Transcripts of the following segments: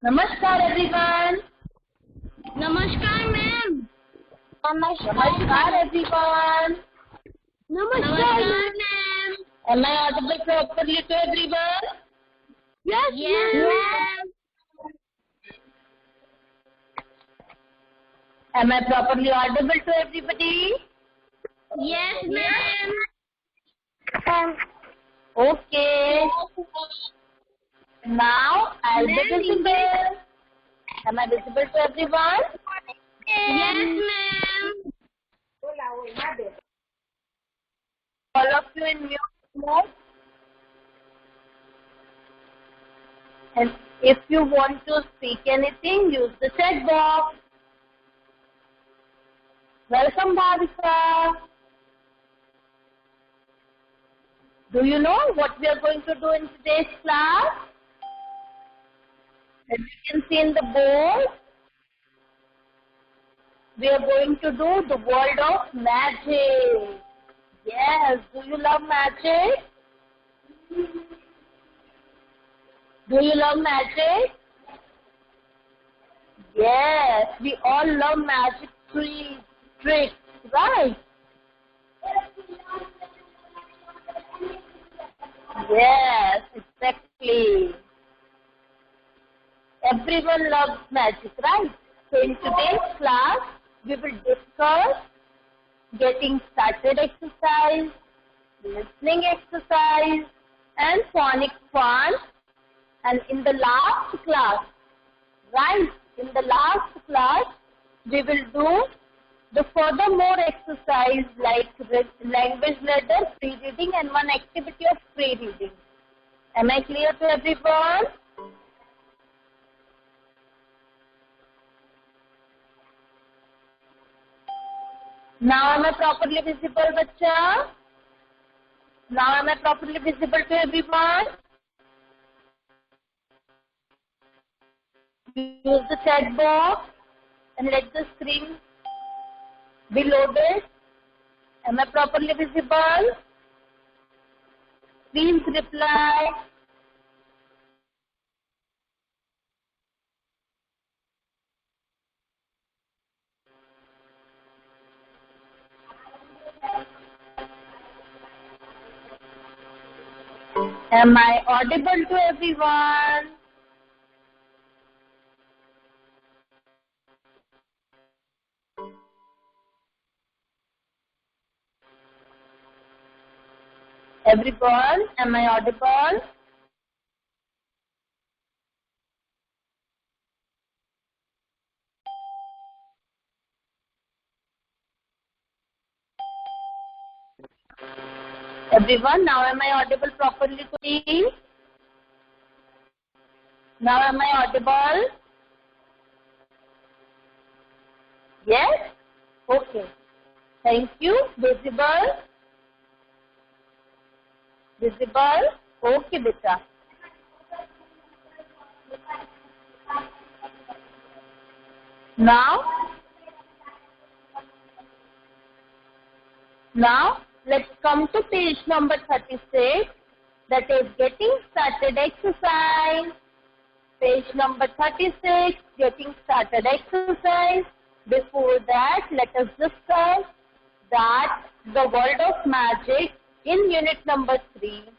नमस्कार एवरीवन. नमस्कार मैम. नमस्कार एवरीवन. नमस्कार ma'am. Am I audible properly to everyone? Yes ma'am. Am I properly audible to everybody? Yes ma'am. Okay. Now I'll be visible. Am I visible to everyone? Yes ma'am. All of you in mute mode. And if you want to speak anything, use the chat box. Welcome, Bhavika. Do you know what we are going to do in today's class? As you can see in the board, we are going to do the world of magic. Yes, do you love magic? Do you love magic? Yes, we all love magic tricks, right? Yes, exactly. Everyone loves magic, right? So in today's class, we will discuss getting started exercise, listening exercise, and phonics fun. And in the last class, right, in the last class, we will do the furthermore exercise like language ladder, free reading, and one activity of free reading. Am I clear to everyone? Now am I properly visible, bacha? Now am I properly visible to everyone? Use the chat box and let the screen be loaded. Am I properly visible? Please reply. Am I audible to everyone? Everyone, am I audible? Everyone, now am I audible properly to me? Now am I audible? Yes? Okay. Thank you. Visible? Visible? Okay, beta. Now, let's come to page number 36, that is getting started exercise. Page number 36, getting started exercise. Before that, let us discuss that the world of magic in unit number 3.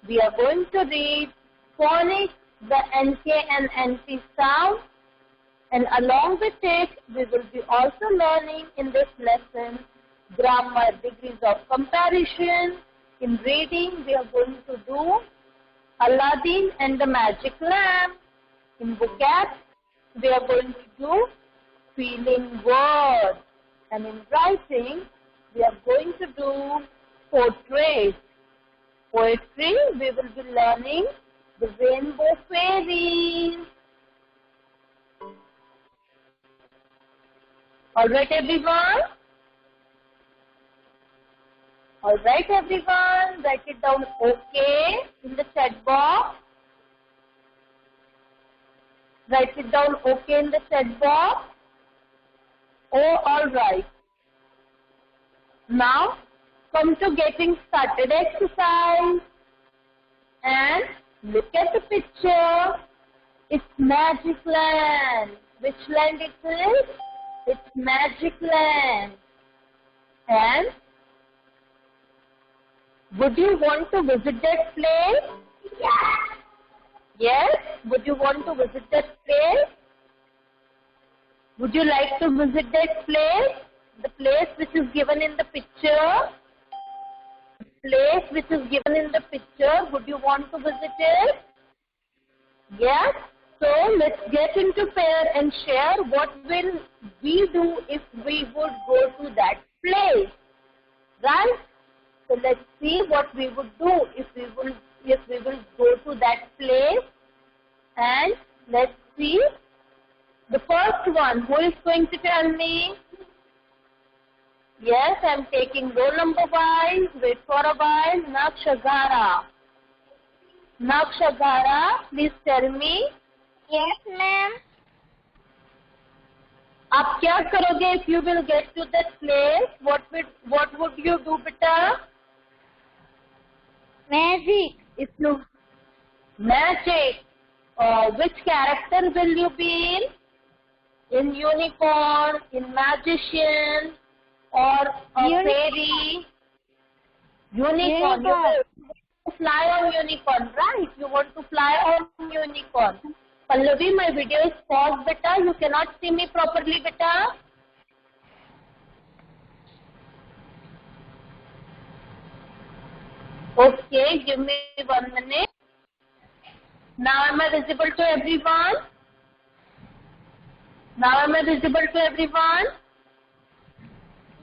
We are going to read phonics, the NK and NP sound, and along with it, we will be also learning in this lesson grammar, degrees of comparison. In reading, we are going to do Aladdin and the Magic Lamp. In vocab, we are going to do feeling words. And in writing, we are going to do portraits. Poetry, we will be learning the Rainbow Fairies. Alright everyone? Alright everyone, write it down OK in the chat box. Write it down OK in the chat box. Oh, alright. Now, come to getting started exercise. And look at the picture. It's Magic Land. Which land it is? It's Magic Land. And would you want to visit that place? Yes. Yes? Would you want to visit that place? Would you like to visit that place? The place which is given in the picture? The place which is given in the picture, would you want to visit it? Yes? So let's get into pair and share what will we do if we would go to that place. Right? So let's see what we would do if we will go to that place. And let's see the first one. Who is going to tell me? Yes, I'm taking roll number wise. Wait for a while. Nakshagara. Nakshagara, please tell me. Yes, ma'am. आप क्या करोगे if you will get to that place? What would you do, beta? Magic. If you magic, which character will you be in? In unicorn, in magician, or a fairy? Unicorn. You want to fly on unicorn, right? You want to fly on unicorn. Pallavi, my video is paused, beta. You cannot see me properly, beta. Okay, give me 1 minute. Now am I visible to everyone? Now am I visible to everyone?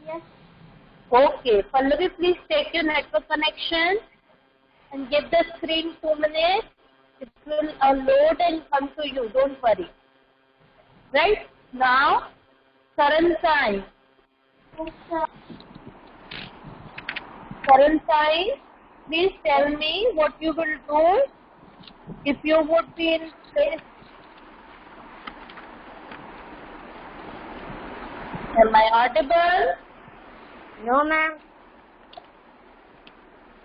Yes. Okay, Pallavi, please take your network connection and give the screen 2 minutes. It will load and come to you. Don't worry. Right? Now, Karan Sai. Karan Sai, please tell me what you will do if you would be in space. Am I audible? No, ma'am.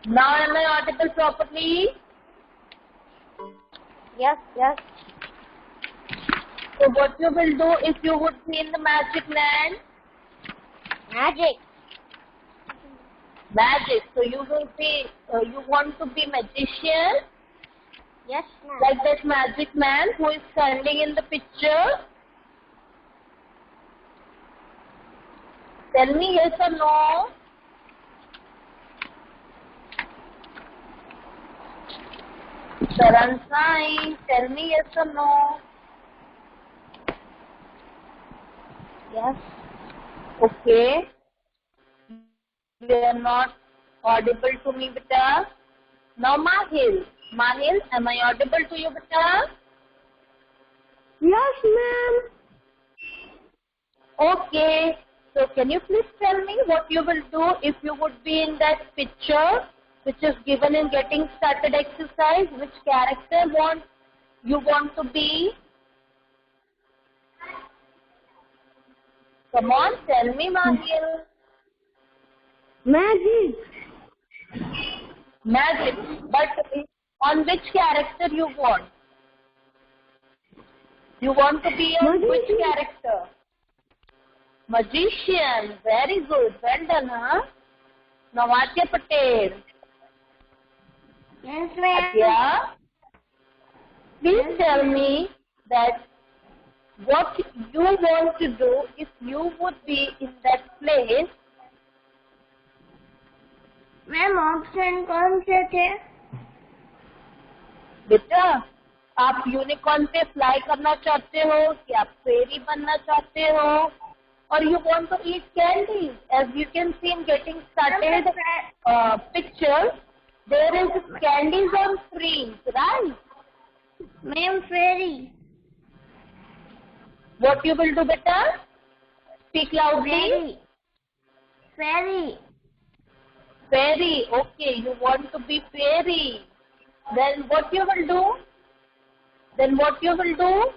Now am I audible properly? Yes, yes. So what you will do if you would be in the Magic Land? Magic. Magic. So you will be, you want to be magician? Yes, ma'am. Like that magic man who is standing in the picture? Tell me yes or no. Karan Sai, tell me yes or no. Yes. Okay. You are not audible to me, beta. Now Mahil. Mahil, am I audible to you, beta? Yes, ma'am. Okay. So can you please tell me what you will do if you would be in that picture which is given in getting started exercise? Which character you want to be? Come on, tell me, Mahil. Magic. Magic. But on which character you want? You want to be on Magician. which character? Magician. Very good. Well done, huh? Navatya Patel. Yes, ma'am. Adya, please tell me that what you want to do if you would be in that place. Ma'am option कौन से थे? बेटा, आप unicorn पे fly करना चाहते हो कि आप फेरी बनना चाहते हो? Or you want to eat candies? As you can see in getting started picture, there is candies on screens, right? Ma'am, fairy. What you will do, beta? Speak loudly. Fairy. Fairy. Fairy. Okay, you want to be fairy. Then what you will do? Then what you will do?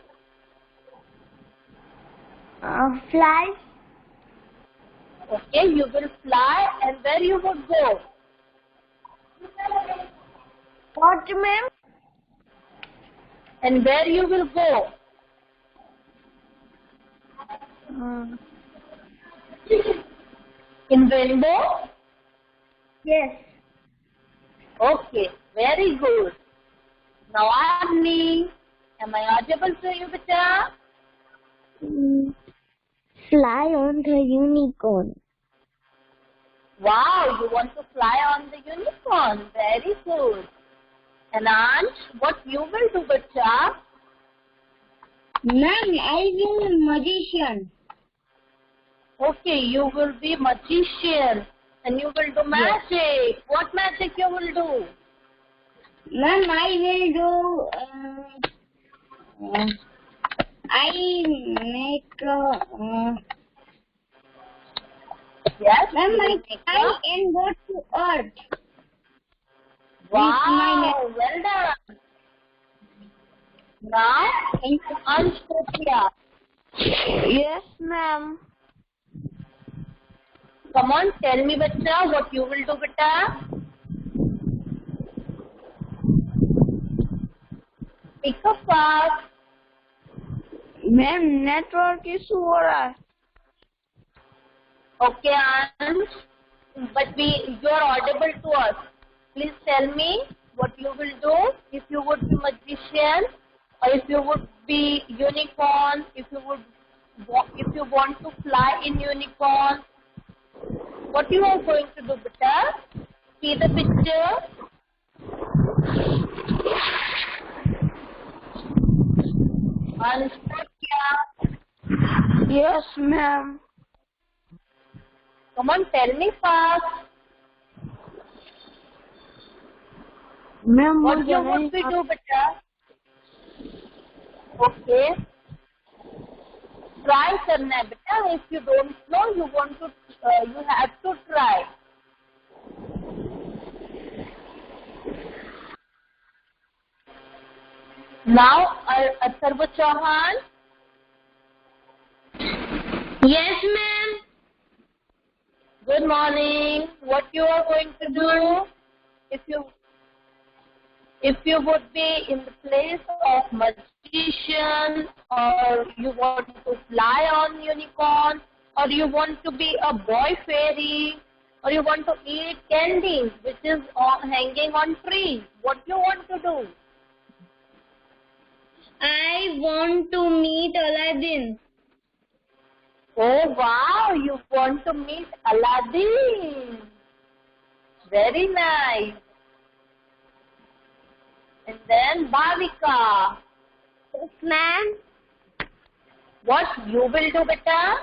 Fly. Okay, you will fly, and where you would go? What, ma'am? And where you will go? In rainbow? Yes. Okay, very good. Now Arni, am I audible to you, beta? Fly on the unicorn. Wow, you want to fly on the unicorn. Very good. And Ansh, what you will do, beta? Ma'am, I will magician. Okay, you will be magician and you will do magic. What magic you will do? Ma'am, I will do. I make. Yes. Ma'am, you will I make fly and go to earth. Wow, well done. Now, Ansh Kotia. Yes, ma'am. Come on, tell me, beta, what you will do, beta? Pick up fast. Ma'am, network issue हो रहा है. Okay, Ansh. But you are audible to us. Please tell me what you will do if you would be magician or if you would be unicorn, if you want to fly in unicorn. What you are going to do, beta? See the picture. Ansh, Yes, ma'am. come on, tell me fast. Ma'am, What you would be do, beta? Okay. Try करना है बेटा. If you don't know, you have to try. Now, Atharva Chauhan. Yes, ma'am. Good morning. What you are going to do? If you would be in the place of magician, or you want to fly on unicorn, or you want to be a boy fairy, or you want to eat candies which is hanging on trees, what you want to do? I want to meet Aladdin. Oh wow, you want to meet Aladdin. Very nice. And then Bhavika. Yes, ma'am. What you will do, beta?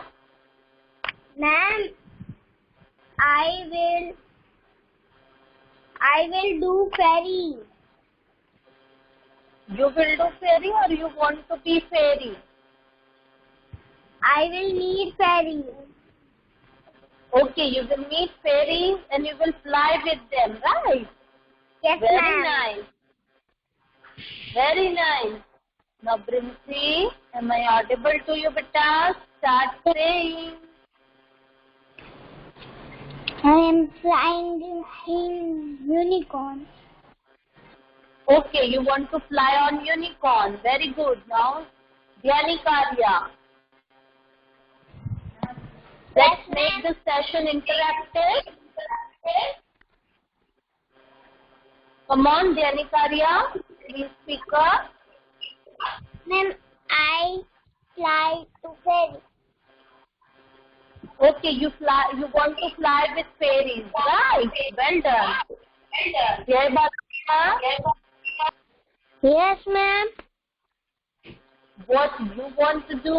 Ma'am, I will do fairy. You will do fairy or you want to be fairy? I will meet fairy. Okay, you will meet fairies and you will fly with them, right? Yes, Very ma'am. nice. Very nice. Now, Brincy, am I audible to you, beta? Start saying. I am flying in unicorn. Okay, you want to fly on unicorn. Very good. Now, Dhyanika. Let's make this session interactive. Come on, Dhyanika. Please speak up. Ma'am, I fly to fairy. Okay, you want to fly with fairies, right? Well done. Jai Bharati. Yes, ma'am. What you want to do?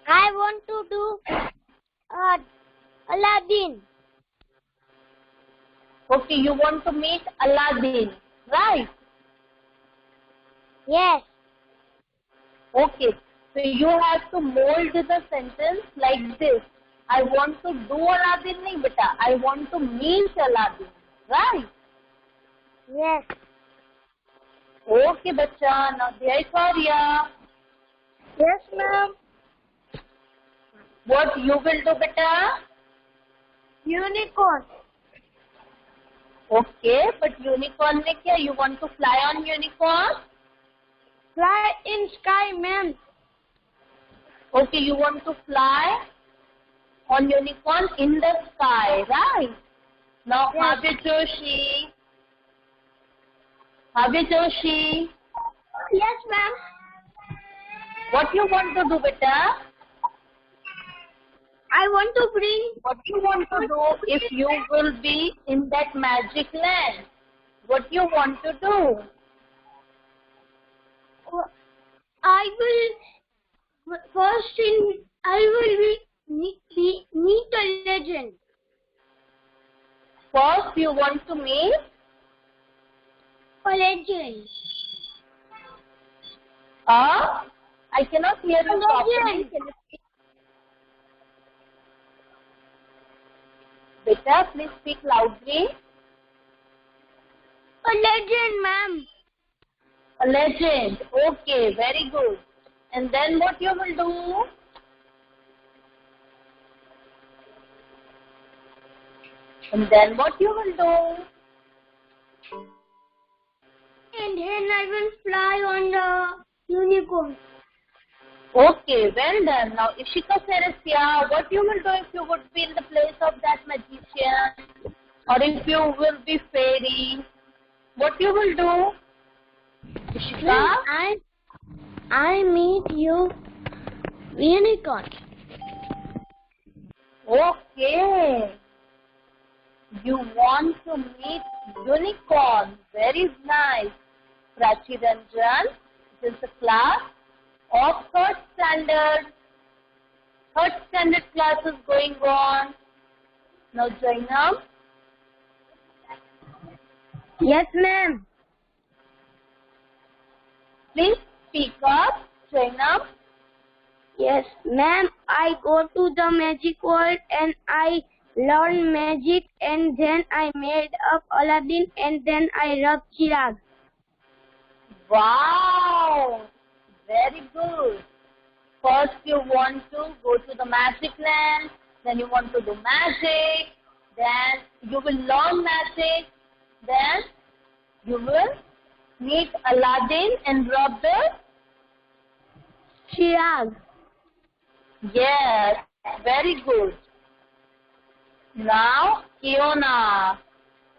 I want to do Aladdin. Okay, you want to meet Aladdin, right? Yes. Okay, so you have to mold the sentence like this. I want to do Aladdin, nahi beta. I want to meet Aladdin, right? Yes. Okay, bacha. Now, Dhyakarya. Yes, ma'am. What you will do, beta? Unicorn. Okay, but unicorn में क्या? You want to fly on unicorn? Fly in sky, ma'am. Okay, you want to fly on unicorn in the sky, right? Now, Yes. Bhavya Joshi. Bhavya Joshi. Yes, ma'am. What you want to do, beta? I want to bring. What you want to do if you will be in that magic land? What you want to do? I will first in. I will meet a legend. First, you want to meet? A legend. I cannot hear you A properly. legend. Can you speak? Beta, please speak loudly. A legend, ma'am. A legend. Okay, very good. And then what you will do? And then what you will do? And then I will fly on the unicorn. Okay, well done. Now, Ishika Seresia, what you will do if you would be in the place of that magician? Or if you will be fairy? What you will do? Ishika? I meet you unicorn. Okay. You want to meet unicorn. Very nice. Prachi Ranjan, this is the class of third standard. Third standard class is going on. Now, Jainam. Yes, ma'am. Please speak up, Jainam. Yes, ma'am. I go to the magic world and I learn magic, and then I made up Aladdin, and then I rubbed Chirag. Wow, very good. First you want to go to the magic land, then you want to do magic, then you will learn magic, then you will meet Aladdin and rub the... Chirag. Yes, very good. Now, Kiona.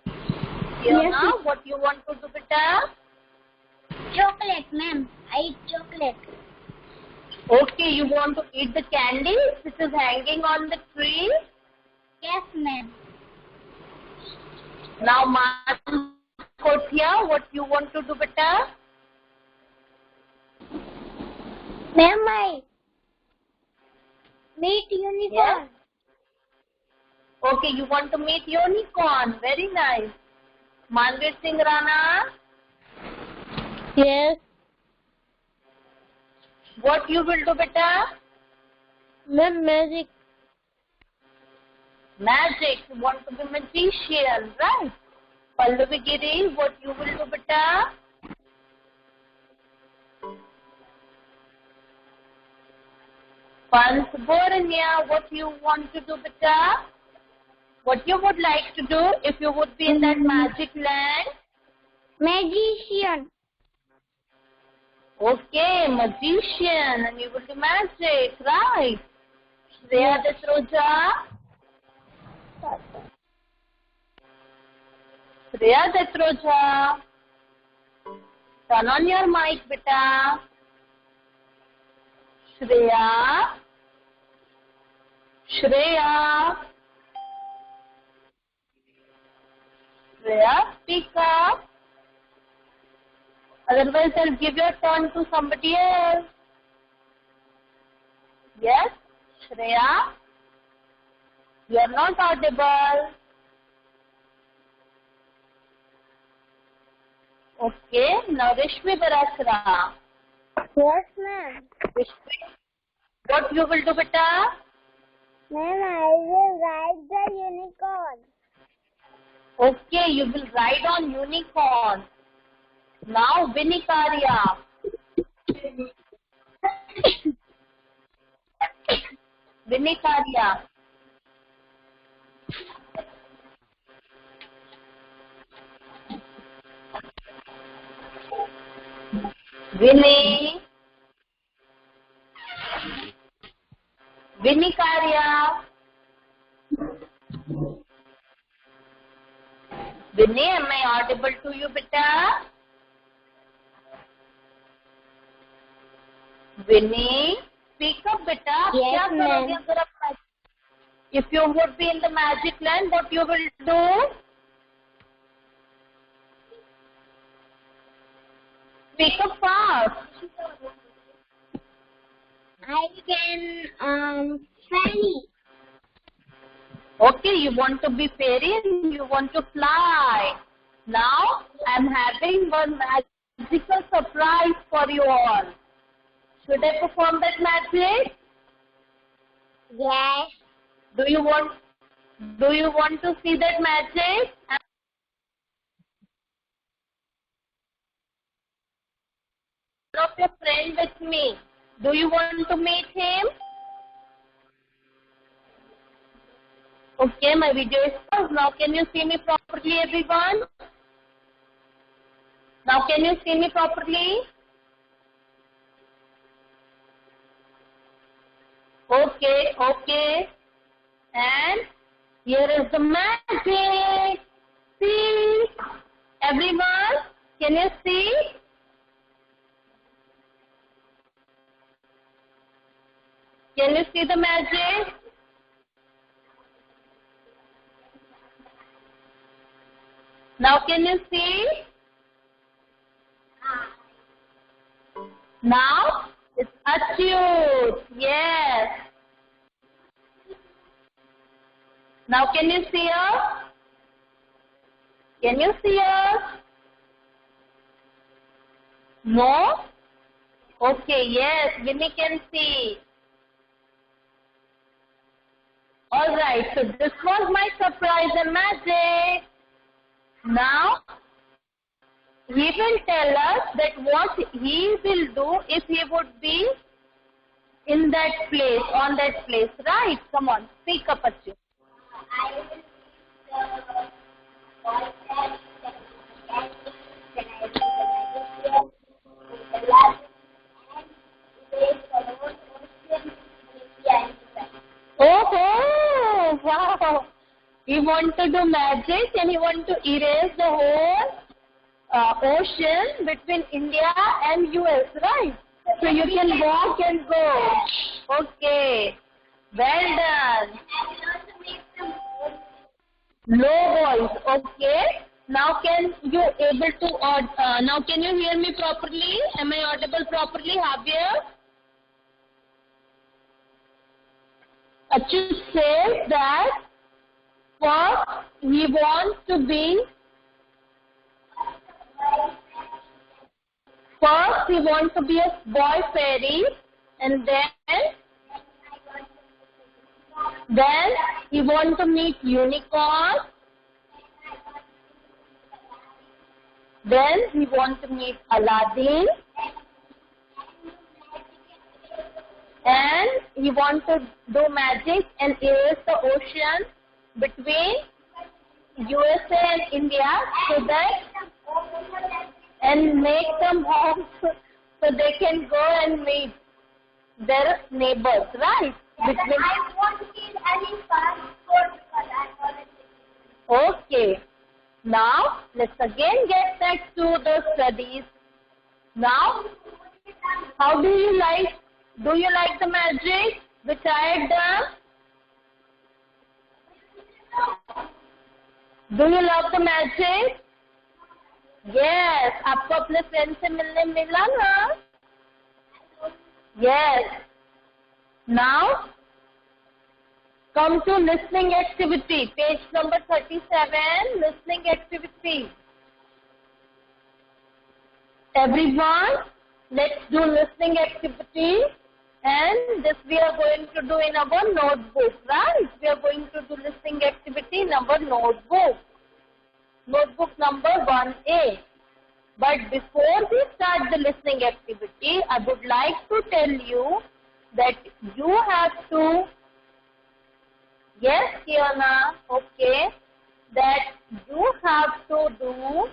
Kiona, Yes. what you want to do, beta? Chocolate, ma'am. I eat chocolate. Okay, you want to eat the candy which is hanging on the tree? Yes, ma'am. Now, Kothia, what you want to do, beta? Ma'am, I meet unicorn. Yes. Okay, you want to meet unicorn. Very nice. Manvir Singh Rana, Yes. what you will do, beta? Ma'am, magic. Magic. You want to be magician, right? Pallavi Giri, what you will do, beta? Pans Boranya, what you want to do, beta? What you would like to do if you would be in that magic land? Magician. Okay, magician, and you will do magic, right? Shreya Datroja. Shreya Datroja. Turn on your mic, beta. Shreya. Shreya. Shreya, speak up. Otherwise, I'll give your turn to somebody else. Yes, Shreya? You are not audible. Okay, now Rishmi Barasra. Yes, ma'am. Rishmi, what you will do, beta? Ma'am, I will ride the unicorn. Okay, you will ride on unicorn. Now, Vinikaria. Vinikaria. Vinny. Vinny Karya. Vinny, am I audible to you, beta? Vinny, speak up, beta. Yes, ma'am. If you would be in the magic land, what you will do? Speak up fast. I can fairy. Okay, you want to be fairy and you want to fly. Now, I'm having one magical surprise for you all. Should I perform that magic? Yes. Do you want to see that magic? One of your friend with me. Do you want to meet him? Okay, my video is paused. Now can you see me properly, everyone? Now can you see me properly? Okay, okay. And here is the magic. See? Everyone, can you see? Can you see the magic? Now can you see? Now it's achieved. Yes. Now can you see us? Can you see us? No? Okay, yes, Vinny can see. Alright, so this was my surprise and magic. Now, he will tell us that what he will do if he would be in that place, on that place, right? Come on, speak up, Achu. I will see the boy and then I will see the last Oh, wow. He want to do magic and he want to erase the whole ocean between India and US, right? So you can walk and go. Okay. Well done. Low voice. Okay. Now can you able to now can you hear me properly? Am I audible properly, Javier? Achu says that first he wants to be a boy fairy, and then he wants to meet unicorn, then he wants to meet Aladdin, and he wants to do magic and erase the ocean between USA and India so that and make them homes so they can go and meet their neighbors, right? Between I won't kill any passport because I already. Okay. Now let's again get back to the studies. Now, how do you like? Do you like the magic which I had done? Do you love the magic? Yes. आपको अपने friend से मिलने मिला ना? Yes. Now, come to listening activity. Page number 37. Listening activity. Everyone, let's do listening activity. And this we are going to do in our notebook, right? We are going to do listening activity in our notebook. Notebook number 1A. But before we start the listening activity, I would like to tell you that you have to, yes, Kiana, okay, that you have to do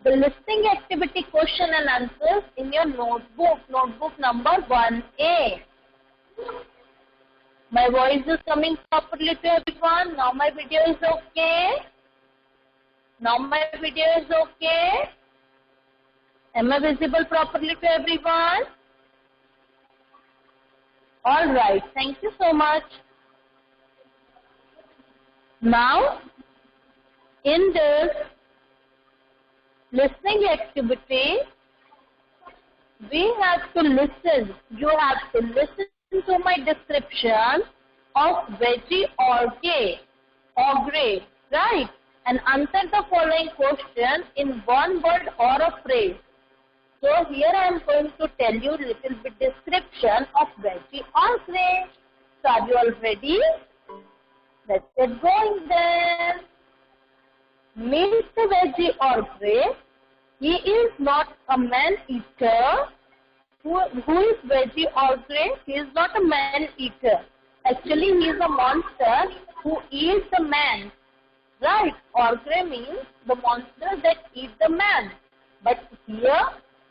the listening activity question and answers in your notebook, notebook number 1A. My voice is coming properly to everyone. Now my video is okay. Now my video is okay. Am I visible properly to everyone? Alright, thank you so much. Now, in this listening activity, we have to listen. You have to listen to my description of veggie or gray, right? And answer the following question in one word or a phrase. So here I am going to tell you little bit description of veggie or gray. So are you all ready? Let's get going then. Meet the veggie or gray. He is not a man-eater. Who is veggie or gray? He is not a man-eater. Actually, he is a monster who eats the man. Right? Or gray means the monster that eats the man. But here,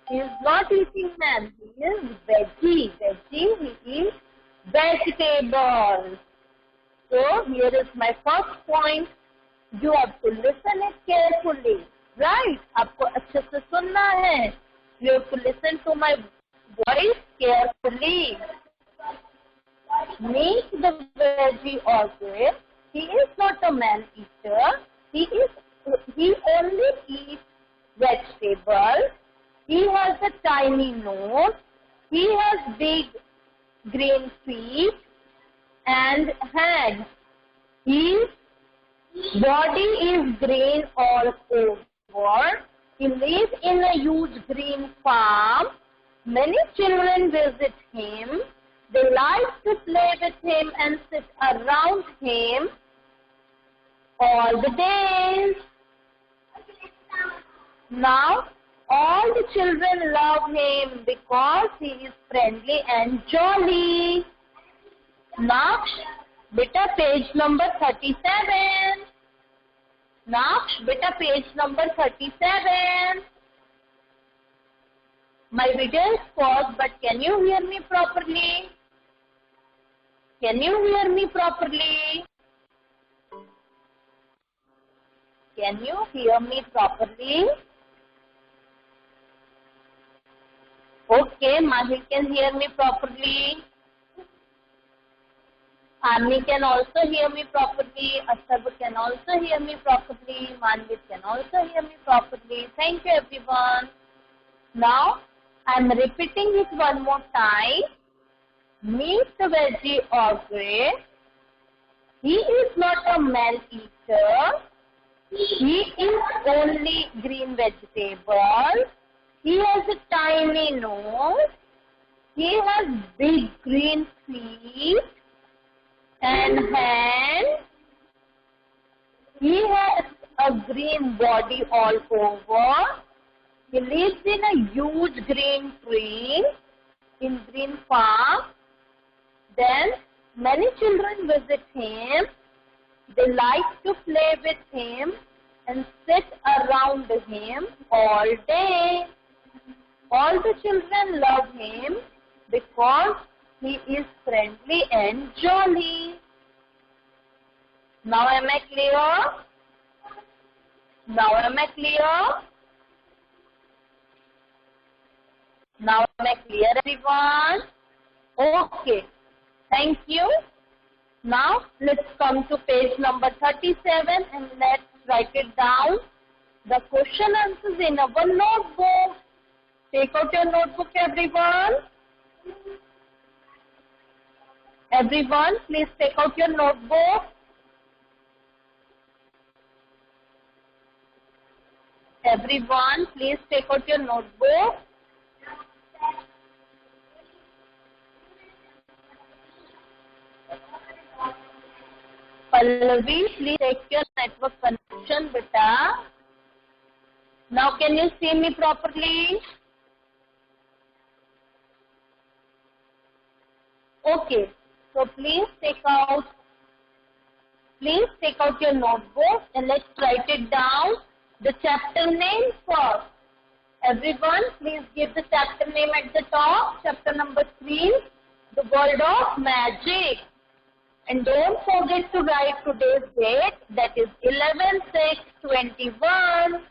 he is not eating man. He is veggie. Veggie, he eats vegetables. So, here is my first point. You have to listen it carefully. Right? आपको अच्छे से सुनना है. You have to listen to my voice carefully. Meet the veggie or gray. He is not a man-eater. He only eats vegetables. He has a tiny nose. He has big green feet and hands. His body is green all over. He lives in a huge green farm. Many children visit him. They like to play with him and sit around him all the days. Now, all the children love him because he is friendly and jolly. Naksh, beta page number 37. Naksh, beta page number 37. My video is paused, but can you hear me properly? Can you hear me properly? Can you hear me properly? Okay, Mahir can hear me properly. Ami can also hear me properly. Astarbu can also hear me properly. Manvit can also hear me properly. Thank you everyone. Now, I am repeating it one more time. Meet the veggie or gray. He is not a man-eater. He is only green vegetables. He has a tiny nose. He has big green feet and hands. He has a green body all over. He lives in a huge green tree in green farm. Then many children visit him. They like to play with him and sit around him all day. All the children love him because he is friendly and jolly. Now am I clear? Now am I clear? Now am I clear everyone? Okay. Thank you. Now let's come to page number 37 and let's write it down. The question answers in our notebook. Take out your notebook everyone. Everyone, please take out your notebook. Everyone, please take out your notebook. Pallavi, please take your network connection, beta. Now, can you see me properly? Okay. So please take out your notebook and let's write it down. the chapter name first. Everyone, please give the chapter name at the top. Chapter number 3, the world of magic. And don't forget to write today's date, that is 11/6/21.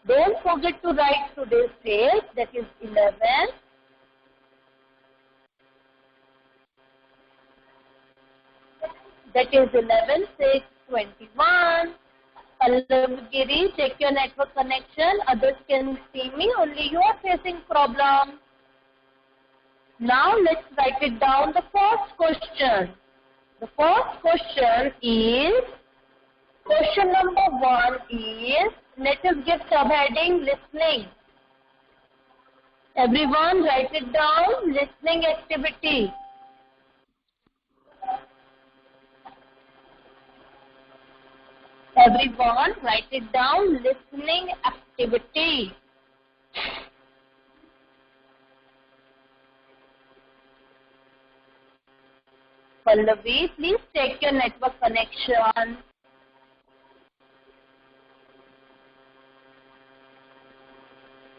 Don't forget to write today's date, that is 11. That is 11/6/21. Pallavgiri, check your network connection. Others can see me, only you are facing problem. Now let's write it down, the first question. The first question is, question number 1 is, let us give subheading listening. Everyone write it down, listening activity. Everyone write it down, listening activity. Pallavi, please check your network connection.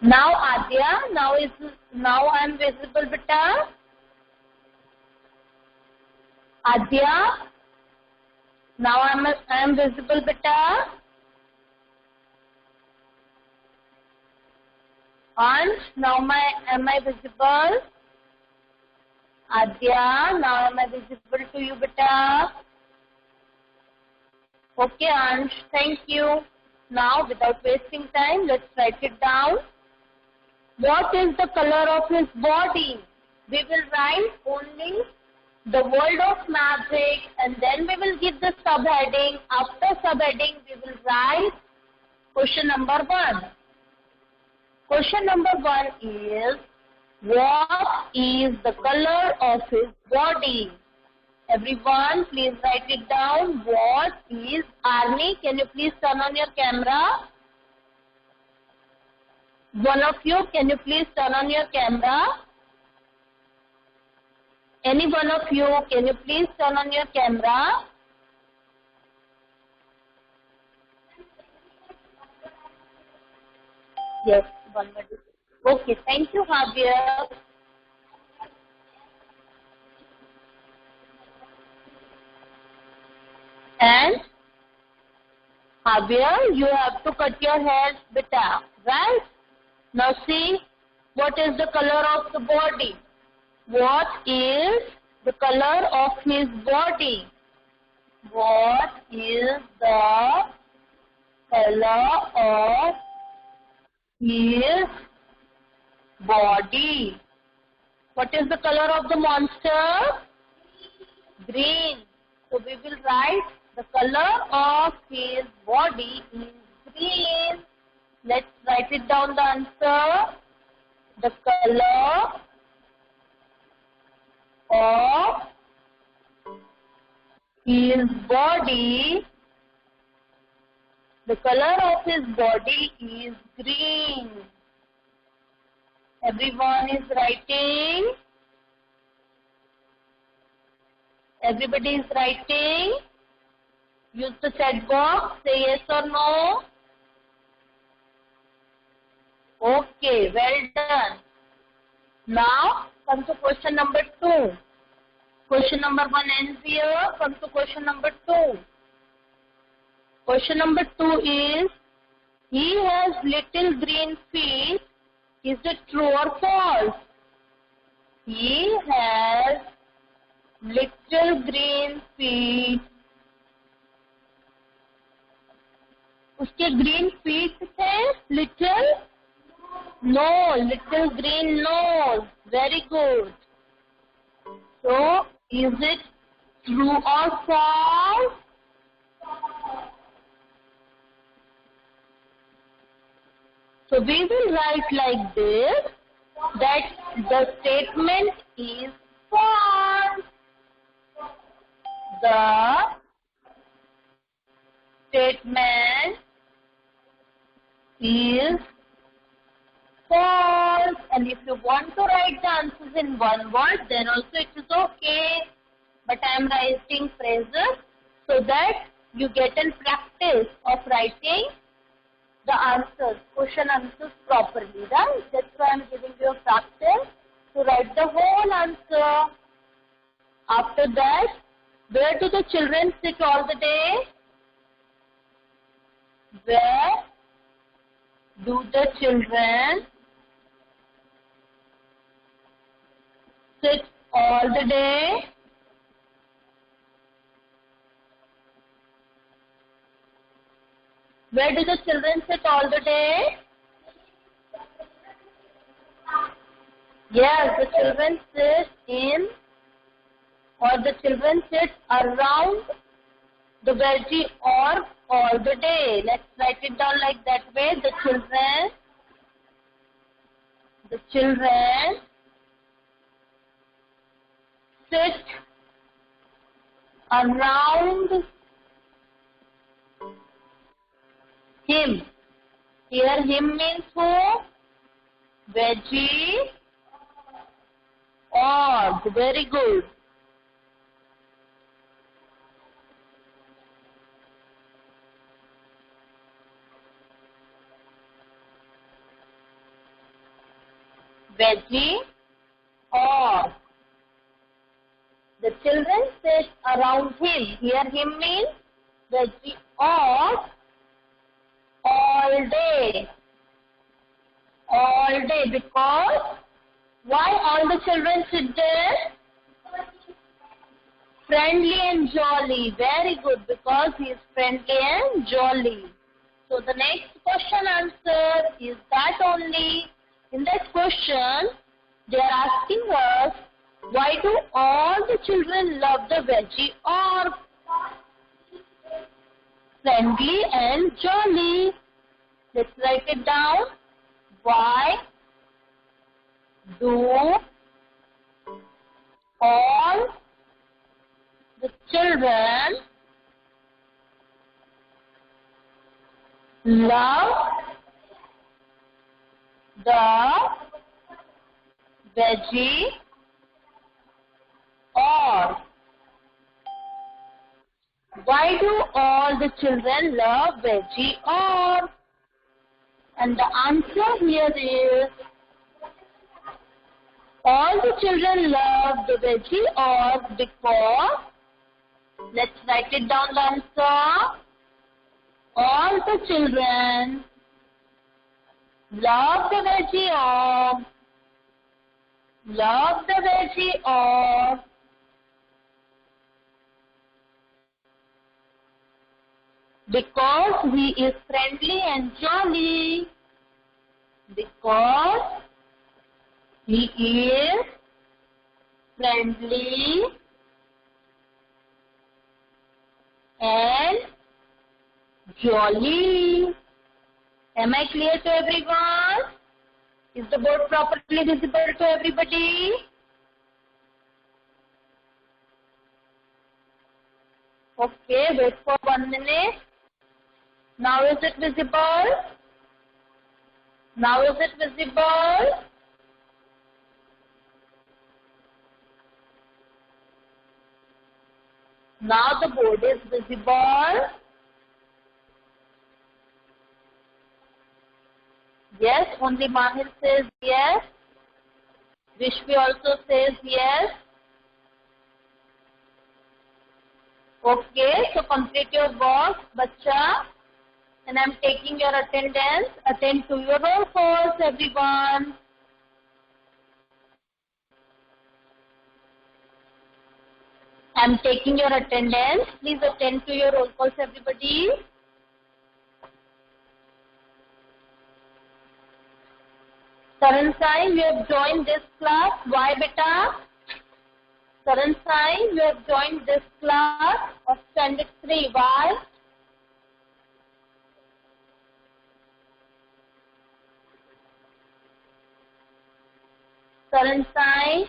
Now Adya, now I am visible, beta. Adya, now I am visible, beta. Ansh, now am I visible? Adya, now am I visible to you, beta? Okay, Ansh, thank you. Now, without wasting time, let's write it down. What is the color of his body? We will write only the world of magic, and then we will give the subheading. After subheading, we will write question number 1. Question number 1 is, what is the color of his body? Everyone, please write it down. What is, Arnie, can you please turn on your camera? One of you, can you please turn on your camera? Any one of you, can you please turn on your camera? Yes, one minute. Okay, thank you, Javier. And Javier, you have to cut your hair, beta, right? Now see, what is the color of the body? What is the color of his body? What is the color of his body? What is the color of the monster? Green. So we will write the color of his body is green. Let's write it down, the answer. The color of his body, the color of his body is green. Everyone is writing. Everybody is writing. Use the chat box. Say yes or no. Okay, well done. Now, come to question number 2. Question number 1 ends here. Come to question number 2. Question number 2 is, he has little green feet. Is it true or false? He has little green feet. उसके green feet थे? Little? No, little green nose. Very good. So, is it true or false? So, we will write like this, that the statement is false. The statement is false. And if you want to write the answers in one word, then also it is okay. But I am writing phrases so that you get in practice of writing the answers, question answers properly, right? That's why I'm giving you a practice to write the whole answer. After that, where do the children sit all the day? Where do the children sit all the day? Where do the children sit all the day? Yes, the children sit in, or the children sit around the veggie or all the day. Let's write it down like that way. The children sit around him. Here him means who? Veggie or. Very good. Veggie or. The children sit around him. Here him means veggie or all day. All day, because why all the children sit there? Friendly and jolly. Very good, because he is friendly and jolly. So the next question answer is that only. In that question, they are asking us, why do all the children love the veggie or? Friendly and jolly. Let's write it down. Why do all the children love the veggie or? Why do all the children love veggie or? And the answer here is, all the children love the veggie or because, let's write it down the answer. All the children love the veggie or because he is friendly and jolly. Because he is friendly and jolly. Am I clear to everyone? Is the board properly visible to everybody? Okay, wait for 1 minute. Now is it visible? Now is it visible? Now the board is visible. Yes, only Mahir says yes. Vishwi also says yes. Okay, so complete your box, bacha. And I'm taking your attendance. Attend to your roll calls, everyone. I'm taking your attendance. Please attend to your roll calls, everybody. Saran Sai, you have joined this class. Why, beta? Saran Sai, you have joined this class of Standard 3. Why? Saran Sai.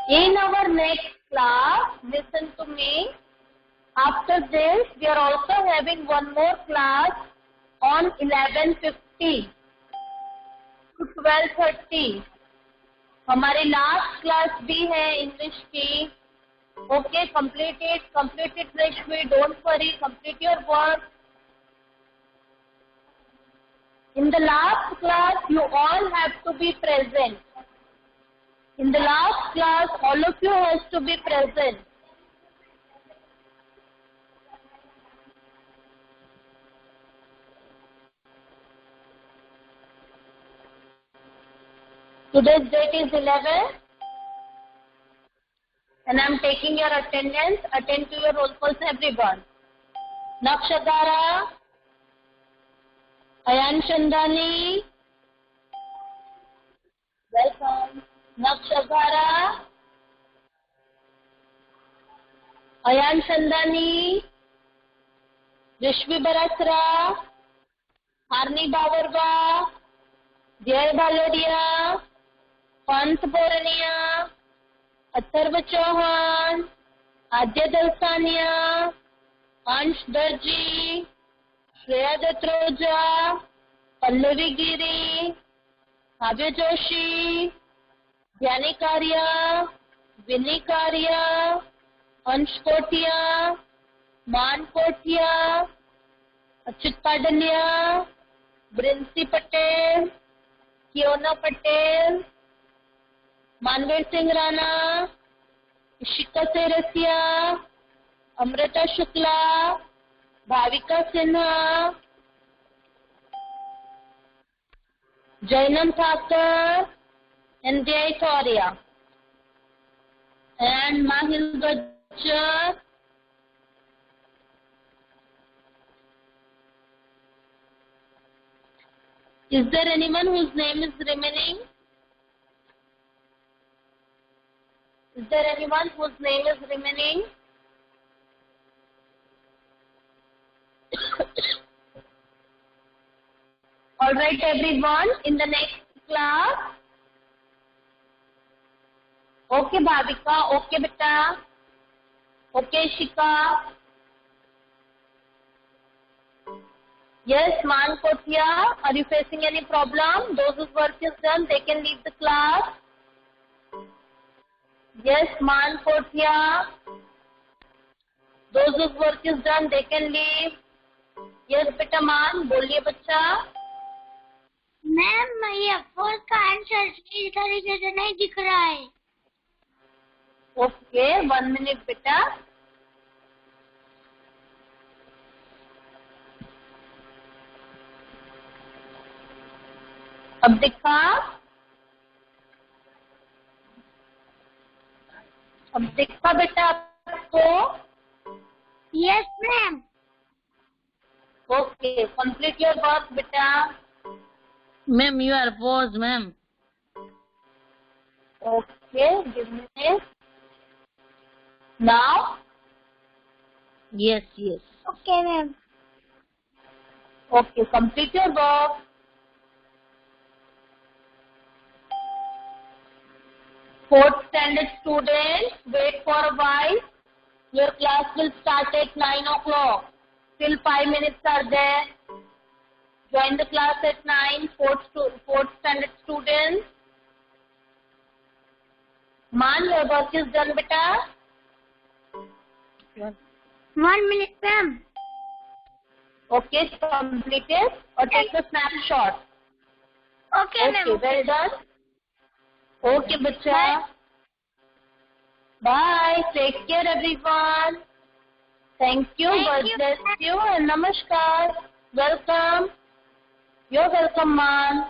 In our next class, listen to me. After this, we are also having one more class on 11:50. to 12:30. हमारी last class भी है English की. Okay, complete it Rashmi, don't worry, complete your work. In the last class you all have to be present. In the last class all of you has to be present. Today's date is 11 and I am taking your attendance. Attend to your roll calls everyone. Nakshagara, Ayan Chandani, welcome. Nakshagara, Ayan Chandani, Rishvi Barasra, Harni Bawarwa, Jay Balodia, Pant Borania, Atharva Chauhan, Adya Dalsania, Ansh Darji, Shreya Datroja, Pallavi Giri, Bhavya Joshi, Dhyani Karya, Vinny Karya, Ansh Kotia, Man Kotia, Achyut Padalia, Brinsi Patel, Kiona Patel, Manveer Singh Rana, Ishika Serasia, Amrita Shukla, Bhavika Sinha, Jainam Thakur, and Jay Toria, and Mahil Bachar, is there anyone whose name is remaining? Is there anyone whose name is remaining? Alright everyone, in the next class. Okay Bhavika, okay beta. Okay Shika. Yes, Man Kotia, are you facing any problem? Those whose work is done, they can leave the class. Yes, Man Kotia. Those whose work is done, they can leave. Yes, beta Man, बोलिए बच्चा. Ma'am ये 4 का answer सही तरीके से नहीं दिख रहा है. ओके, 1 minute बेटा. अब दिखा. अब दिखा बेटा आपको. Yes ma'am. Okay, complete your work बेटा. Ma'am, you are paused, ma'am. Okay, give me this. Now? Yes, yes. Okay ma'am. Okay, complete your work. Fourth standard students, wait for a while. Your class will start at 9 o'clock. Still 5 minutes are there. Join the class at 9, fourth standard students. Man, your work is done, beta. 1 minute ma'am. Okay, completed. Or take a snapshot. Okay ma'am. Okay, well done. Okay, bacha. Bye. Take care, everyone. Thank you. God bless you and namaskar. Welcome. You're welcome, man.